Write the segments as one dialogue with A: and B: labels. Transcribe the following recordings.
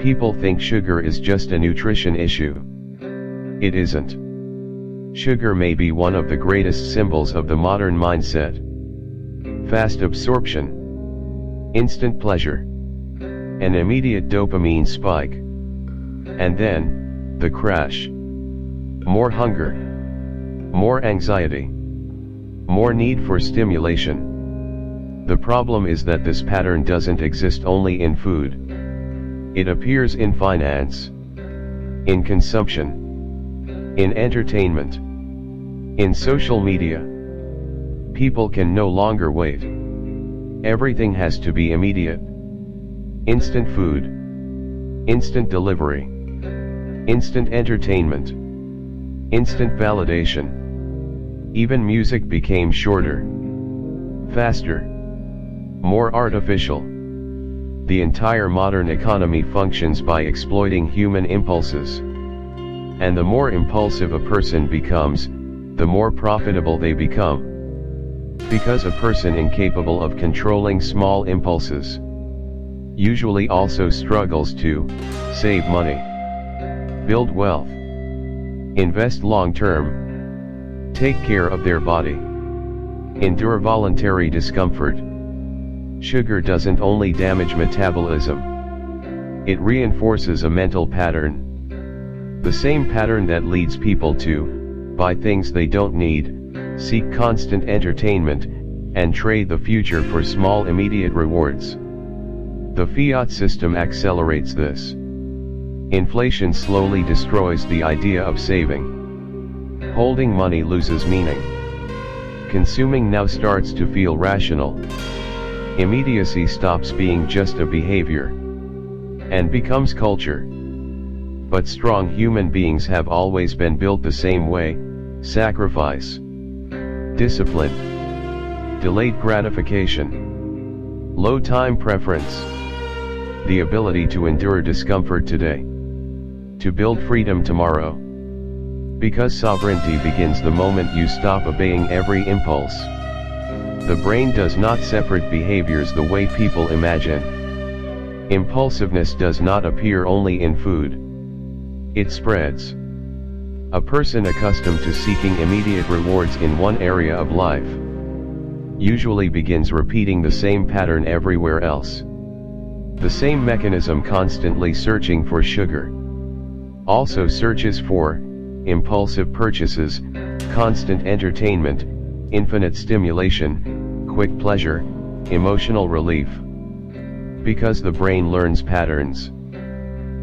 A: People think sugar is just a nutrition issue. It isn't. Sugar may be one of the greatest symbols of the modern mindset. Fast absorption, instant pleasure, an immediate dopamine spike, and then, the crash. More hunger, more anxiety, more need for stimulation. The problem is that this pattern doesn't exist only in food. It appears in finance, in consumption, in entertainment, in social media. People can no longer wait. Everything has to be immediate. Instant food, instant delivery, instant entertainment, instant validation. Even music became shorter, faster, more artificial. The entire modern economy functions by exploiting human impulses. And the more impulsive a person becomes, the more profitable they become. Because a person incapable of controlling small impulses usually also struggles to save money, build wealth, invest long-term, take care of their body, endure voluntary discomfort. Sugar doesn't only damage metabolism, it reinforces a mental pattern. The same pattern that leads people to buy things they don't need, seek constant entertainment, and trade the future for small immediate rewards. The fiat system accelerates this. Inflation slowly destroys the idea of saving. Holding money loses meaning. Consuming now starts to feel rational. Immediacy stops being just a behavior and becomes culture. But strong human beings have always been built the same way: sacrifice, discipline, delayed gratification, low time preference, the ability to endure discomfort today, to build freedom tomorrow. Because sovereignty begins the moment you stop obeying every impulse. The brain does not separate behaviors the way people imagine. Impulsiveness does not appear only in food. It spreads. A person accustomed to seeking immediate rewards in one area of life usually begins repeating the same pattern everywhere else. The same mechanism constantly searching for sugar also searches for impulsive purchases, constant entertainment, infinite stimulation, quick pleasure, emotional relief. Because the brain learns patterns.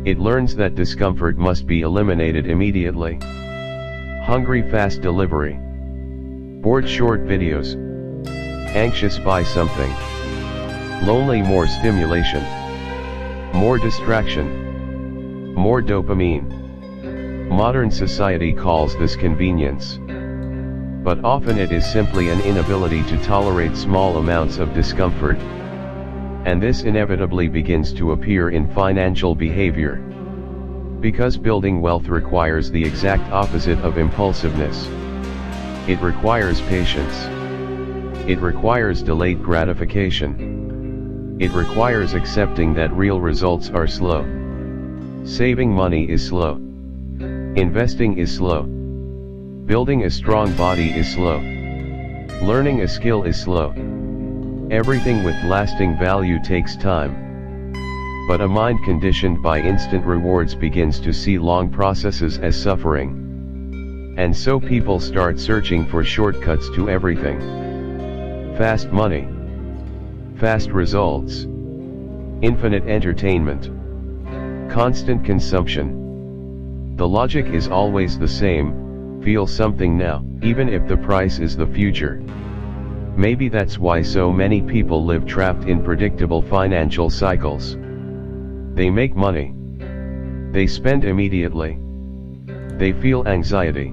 A: It learns that discomfort must be eliminated immediately. Hungry fast delivery. Bored short videos. Anxious buy something. Lonely more stimulation. More distraction. More dopamine. Modern society calls this convenience. But often it is simply an inability to tolerate small amounts of discomfort. And this inevitably begins to appear in financial behavior. Because building wealth requires the exact opposite of impulsiveness. It requires patience. It requires delayed gratification. It requires accepting that real results are slow. Saving money is slow. Investing is slow. Building a strong body is slow. Learning a skill is slow. Everything with lasting value takes time. But a mind conditioned by instant rewards begins to see long processes as suffering. And so people start searching for shortcuts to everything. Fast money. Fast results. Infinite entertainment. Constant consumption. The logic is always the same: feel something now, even if the price is the future. Maybe that's why so many people live trapped in predictable financial cycles. They make money. They spend immediately. They feel anxiety.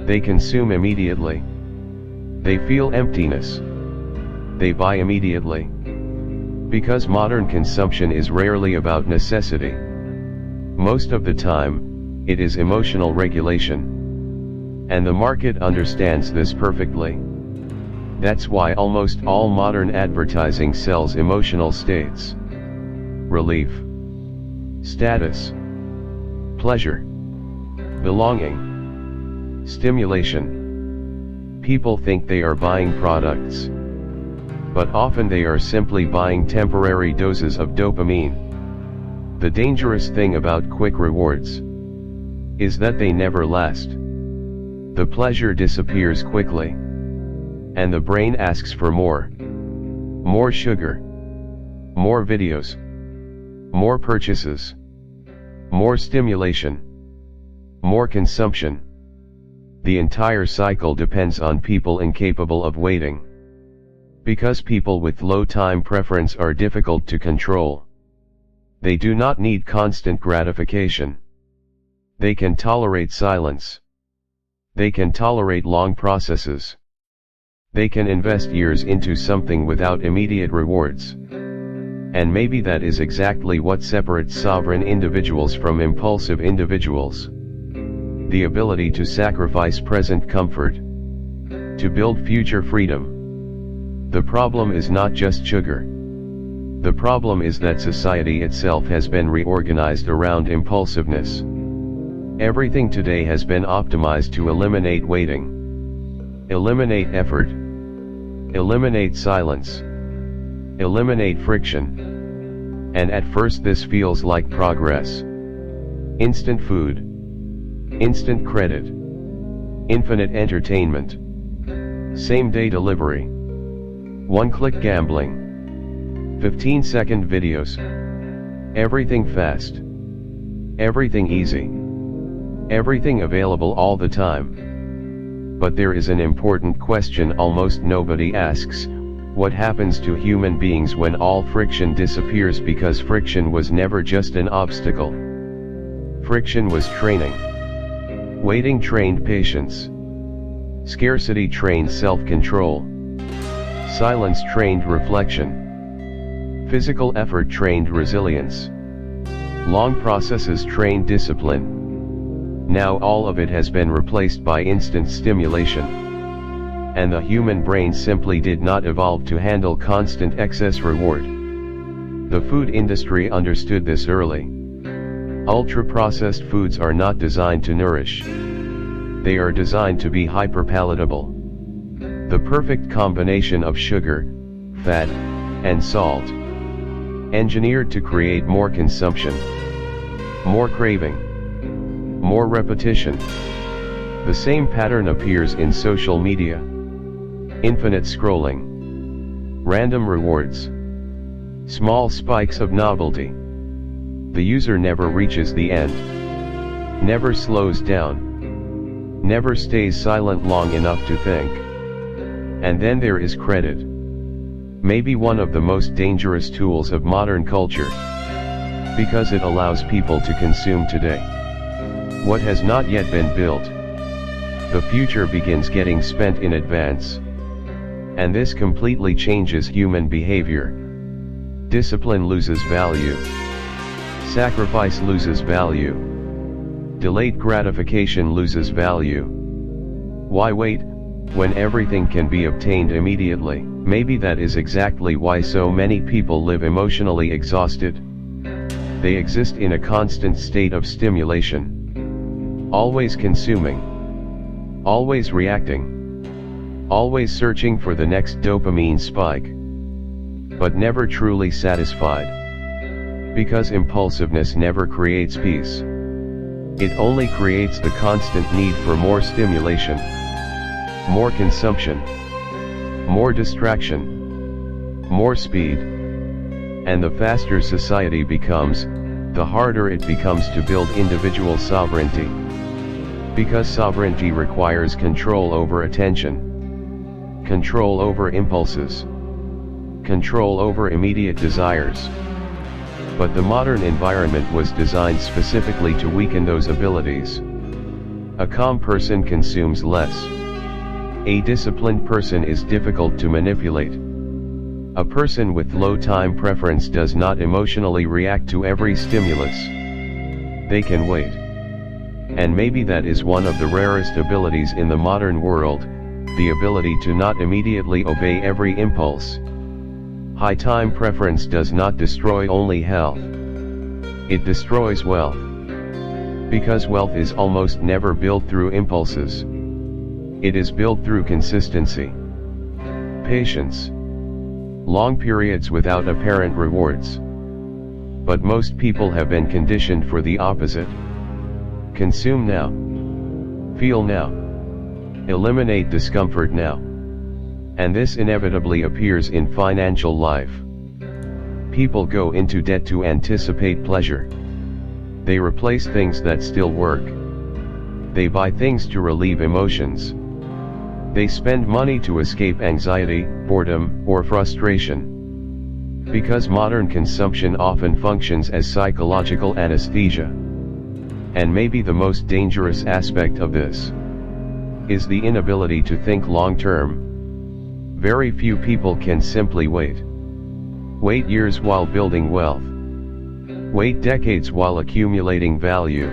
A: They consume immediately. They feel emptiness. They buy immediately. Because modern consumption is rarely about necessity. Most of the time, it is emotional regulation. And the market understands this perfectly. That's why almost all modern advertising sells emotional states. Relief, status, pleasure, belonging, stimulation. People think they are buying products, but often they are simply buying temporary doses of dopamine. The dangerous thing about quick rewards is that they never last. The pleasure disappears quickly, and the brain asks for more. More sugar, more videos, more purchases, more stimulation, more consumption. The entire cycle depends on people incapable of waiting. Because people with low time preference are difficult to control. They do not need constant gratification. They can tolerate silence. They can tolerate long processes. They can invest years into something without immediate rewards. And maybe that is exactly what separates sovereign individuals from impulsive individuals. The ability to sacrifice present comfort to build future freedom. The problem is not just sugar. The problem is that society itself has been reorganized around impulsiveness. Everything today has been optimized to eliminate waiting, eliminate effort, eliminate silence, eliminate friction. And at first this feels like progress. Instant food, instant credit, infinite entertainment, same-day delivery, one-click gambling, 15-second videos, everything fast, everything easy, everything available all the time. But there is an important question almost nobody asks: what happens to human beings when all friction disappears? Because friction was never just an obstacle. Friction was training. Waiting trained patience. Scarcity trained self-control. Silence trained reflection. Physical effort trained resilience. Long processes trained discipline. Now all of it has been replaced by instant stimulation. And the human brain simply did not evolve to handle constant excess reward. The food industry understood this early. Ultra-processed foods are not designed to nourish. They are designed to be hyper-palatable. The perfect combination of sugar, fat, and salt. Engineered to create more consumption, more craving, more repetition. The same pattern appears in social media. Infinite scrolling. Random rewards. Small spikes of novelty. The user never reaches the end. Never slows down. Never stays silent long enough to think. And then there is credit. Maybe one of the most dangerous tools of modern culture. Because it allows people to consume today what has not yet been built. The future begins getting spent in advance. And this completely changes human behavior. Discipline loses value. Sacrifice loses value. Delayed gratification loses value. Why wait, when everything can be obtained immediately? Maybe that is exactly why so many people live emotionally exhausted. They exist in a constant state of stimulation. Always consuming. Always reacting. Always searching for the next dopamine spike. But never truly satisfied. Because impulsiveness never creates peace. It only creates the constant need for more stimulation. More consumption. More distraction. More speed. And the faster society becomes, the harder it becomes to build individual sovereignty. Because sovereignty requires control over attention. Control over impulses. Control over immediate desires. But the modern environment was designed specifically to weaken those abilities. A calm person consumes less. A disciplined person is difficult to manipulate. A person with low time preference does not emotionally react to every stimulus. They can wait. And maybe that is one of the rarest abilities in the modern world, the ability to not immediately obey every impulse. High time preference does not destroy only health. It destroys wealth. Because wealth is almost never built through impulses. It is built through consistency, patience, long periods without apparent rewards. But most people have been conditioned for the opposite. Consume now. Feel now. Eliminate discomfort now. And this inevitably appears in financial life. People go into debt to anticipate pleasure. They replace things that still work. They buy things to relieve emotions. They spend money to escape anxiety, boredom, or frustration. Because modern consumption often functions as psychological anesthesia. And maybe the most dangerous aspect of this is the inability to think long-term. Very few people can simply wait. Wait years while building wealth. Wait decades while accumulating value.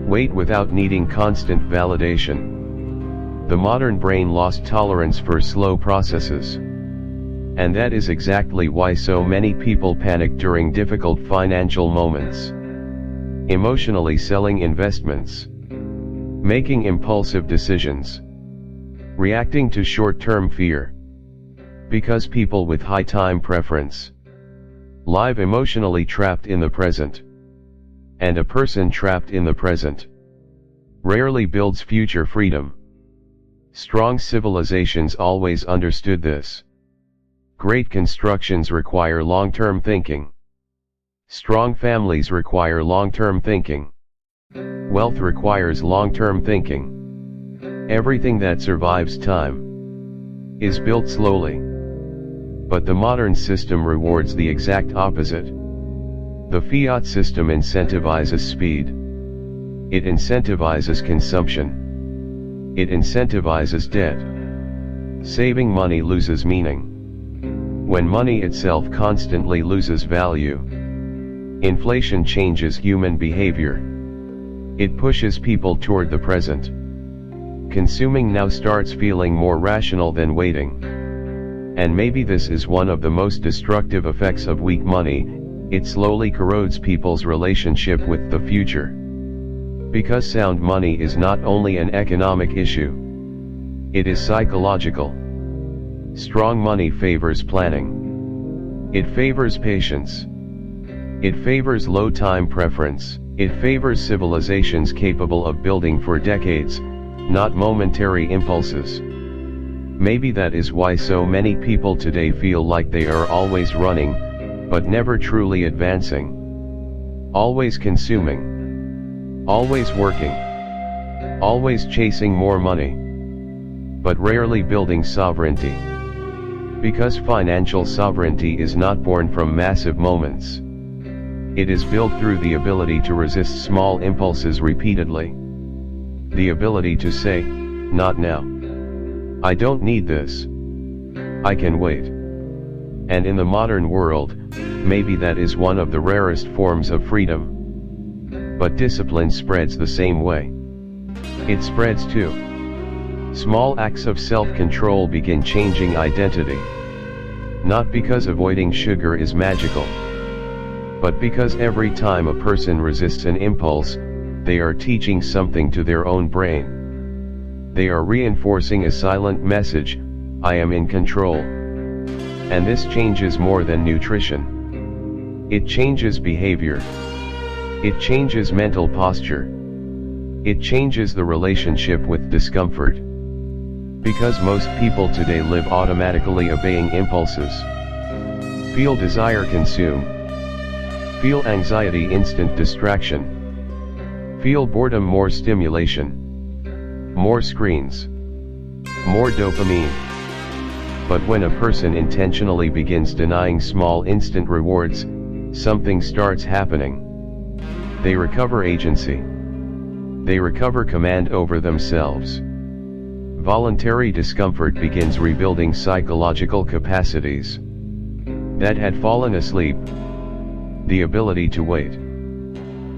A: Wait without needing constant validation. The modern brain lost tolerance for slow processes. And that is exactly why so many people panic during difficult financial moments. Emotionally selling investments. Making impulsive decisions. Reacting to short-term fear. Because people with high time preference live emotionally trapped in the present. And a person trapped in the present rarely builds future freedom. Strong civilizations always understood this. Great constructions require long-term thinking. Strong families require long-term thinking. Wealth requires long-term thinking. Everything that survives time is built slowly. But the modern system rewards the exact opposite. The fiat system incentivizes speed. It incentivizes consumption. It incentivizes debt. Saving money loses meaning. When money itself constantly loses value. Inflation changes human behavior. It pushes people toward the present. Consuming now starts feeling more rational than waiting. And maybe this is one of the most destructive effects of weak money. It slowly corrodes people's relationship with the future. Because sound money is not only an economic issue. It is psychological. Strong money favors planning. It favors patience. It favors low time preference. It favors civilizations capable of building for decades, not momentary impulses. Maybe that is why so many people today feel like they are always running, but never truly advancing. Always consuming. Always working. Always chasing more money. But rarely building sovereignty. Because financial sovereignty is not born from massive moments. It is built through the ability to resist small impulses repeatedly. The ability to say, not now. I don't need this. I can wait. And in the modern world, maybe that is one of the rarest forms of freedom. But discipline spreads the same way. It spreads too. Small acts of self-control begin changing identity. Not because avoiding sugar is magical. But because every time a person resists an impulse, they are teaching something to their own brain. They are reinforcing a silent message, I am in control. And this changes more than nutrition. It changes behavior. It changes mental posture. It changes the relationship with discomfort. Because most people today live automatically obeying impulses. Feel desire, consume. Feel anxiety, instant distraction. Feel boredom, more stimulation. More screens. More dopamine. But when a person intentionally begins denying small instant rewards, something starts happening. They recover agency. They recover command over themselves. Voluntary discomfort begins rebuilding psychological capacities that had fallen asleep. The ability to wait.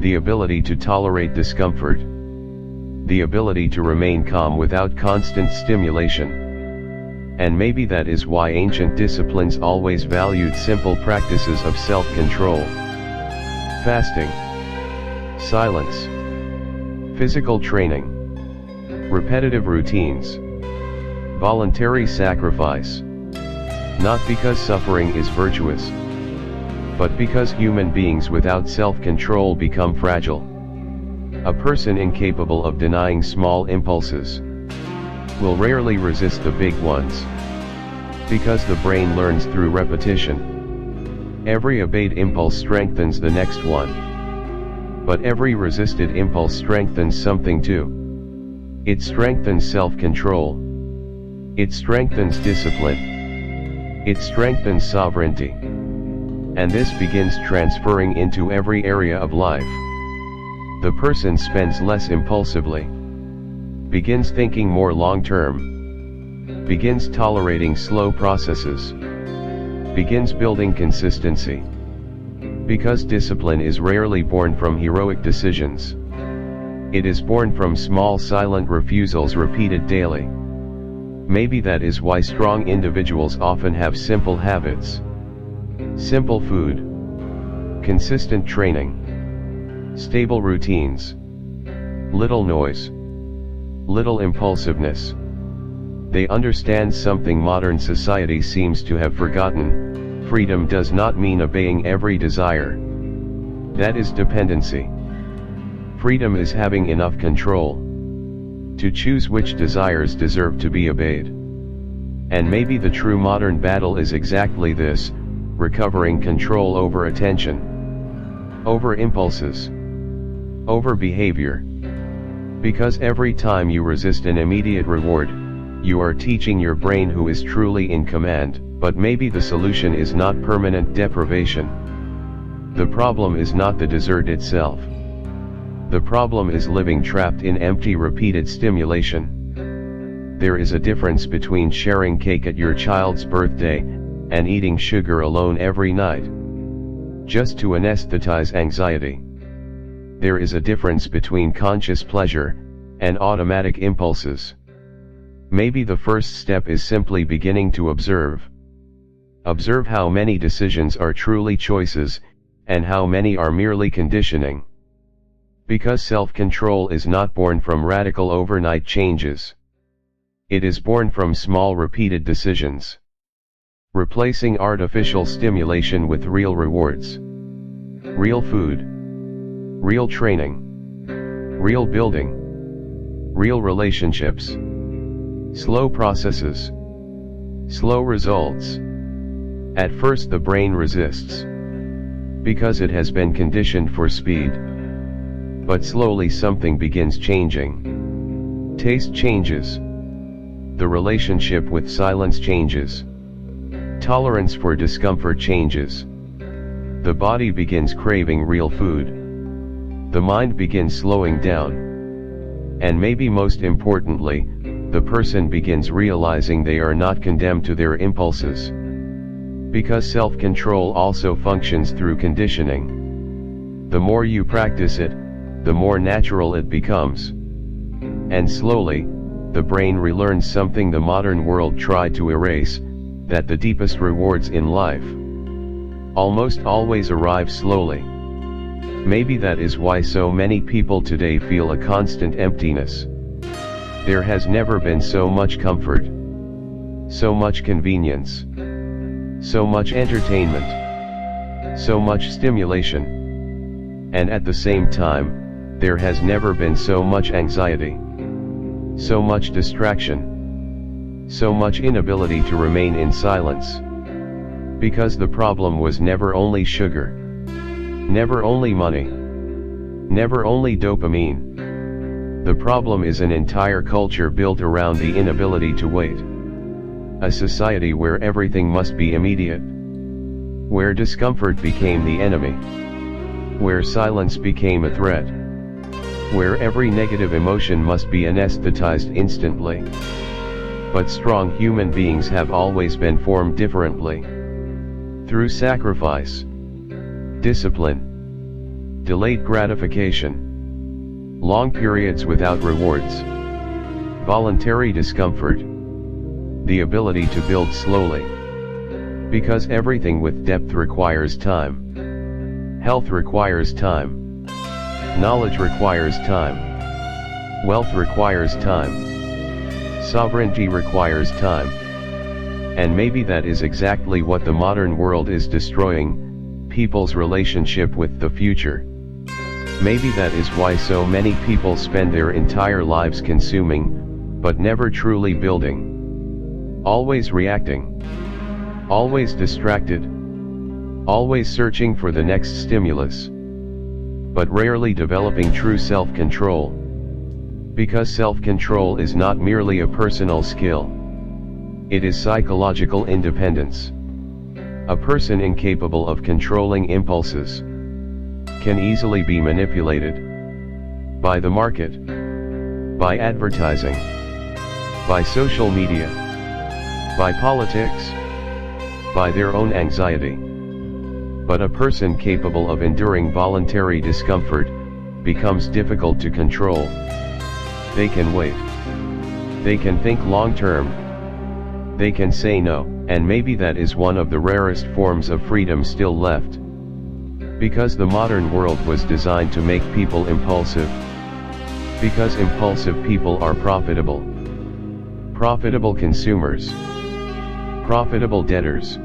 A: The ability to tolerate discomfort. The ability to remain calm without constant stimulation. And maybe that is why ancient disciplines always valued simple practices of self-control. fasting, silence, physical training, repetitive routines, voluntary sacrifice. Not because suffering is virtuous, but because human beings without self-control become fragile. A person incapable of denying small impulses will rarely resist the big ones, because the brain learns through repetition. Every obeyed impulse strengthens the next one. But every resisted impulse strengthens something too. It strengthens self-control. It strengthens discipline. It strengthens sovereignty. And this begins transferring into every area of life. The person spends less impulsively, begins thinking more long-term, begins tolerating slow processes, begins building consistency. Because discipline is rarely born from heroic decisions. It is born from small silent refusals repeated daily. Maybe that is why strong individuals often have simple habits. Simple food, consistent training, stable routines, little noise, little impulsiveness. They understand something modern society seems to have forgotten: freedom does not mean obeying every desire. That is dependency. Freedom is having enough control to choose which desires deserve to be obeyed. And maybe the true modern battle is exactly this: recovering control over attention, over impulses, over behavior. Because every time you resist an immediate reward, you are teaching your brain who is truly in command. But maybe the solution is not permanent deprivation. The problem is not the dessert itself. The problem is living trapped in empty repeated stimulation. There is a difference between sharing cake at your child's birthday and eating sugar alone every night, just to anesthetize anxiety. There is a difference between conscious pleasure and automatic impulses. Maybe the first step is simply beginning to observe. Observe how many decisions are truly choices, and how many are merely conditioning. Because self-control is not born from radical overnight changes. It is born from small repeated decisions. Replacing artificial stimulation with real rewards. Real food. Real training. Real building. Real relationships. Slow processes. Slow results. At first the brain resists, because it has been conditioned for speed. But slowly something begins changing. Taste changes. The relationship with silence changes. Tolerance for discomfort changes. The body begins craving real food. The mind begins slowing down. And maybe most importantly, the person begins realizing they are not condemned to their impulses. Because self-control also functions through conditioning. The more you practice it, the more natural it becomes. And slowly, the brain relearns something the modern world tried to erase: that the deepest rewards in life almost always arrive slowly. Maybe that is why so many people today feel a constant emptiness. There has never been so much comfort, so much convenience, so much entertainment, so much stimulation. And at the same time, there has never been so much anxiety, so much distraction, so much inability to remain in silence. Because the problem was never only sugar, never only money, never only dopamine. The problem is an entire culture built around the inability to wait. A society where everything must be immediate, where discomfort became the enemy, where silence became a threat, where every negative emotion must be anesthetized instantly. But strong human beings have always been formed differently. Through sacrifice, discipline, delayed gratification, long periods without rewards, voluntary discomfort, the ability to build slowly. Because everything with depth requires time. Health requires time. Knowledge requires time. Wealth requires time. Sovereignty requires time. And maybe that is exactly what the modern world is destroying, people's relationship with the future. Maybe that is why so many people spend their entire lives consuming, but never truly building. Always reacting. Always distracted. Always searching for the next stimulus. But rarely developing true self-control. Because self-control is not merely a personal skill. It is psychological independence. A person incapable of controlling impulses can easily be manipulated by the market, by advertising, by social media, by politics, by their own anxiety. But a person capable of enduring voluntary discomfort becomes difficult to control. They can wait. They can think long term. They can say no, and maybe that is one of the rarest forms of freedom still left. Because the modern world was designed to make people impulsive. Because impulsive people are profitable. Profitable consumers. Profitable debtors.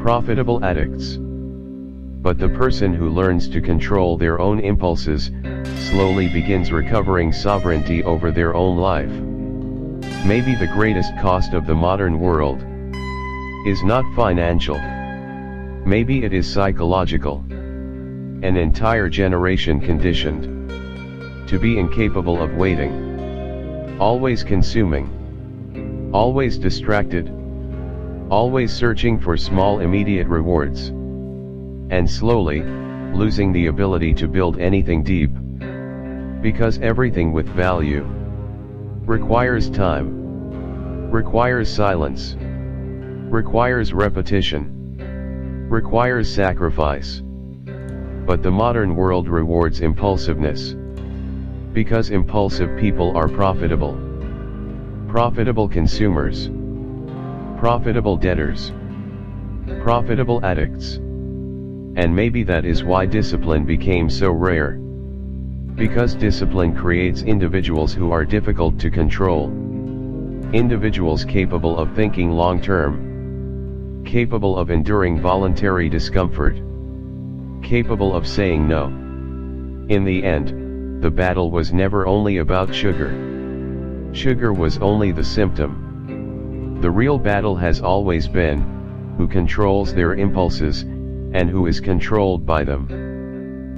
A: Profitable addicts. But the person who learns to control their own impulses slowly begins recovering sovereignty over their own life. Maybe the greatest cost of the modern world is not financial. Maybe it is psychological. An entire generation conditioned to be incapable of waiting. Always consuming. Always distracted. Always searching for small immediate rewards. And slowly, losing the ability to build anything deep. Because everything with value requires time, requires silence, requires repetition, requires sacrifice. But the modern world rewards impulsiveness. Because impulsive people are profitable. Profitable consumers. Profitable debtors. Profitable addicts. And maybe that is why discipline became so rare. Because discipline creates individuals who are difficult to control. Individuals capable of thinking long term. Capable of enduring voluntary discomfort. Capable of saying no. In the end, the battle was never only about sugar. Sugar was only the symptom. The real battle has always been, who controls their impulses, and who is controlled by them.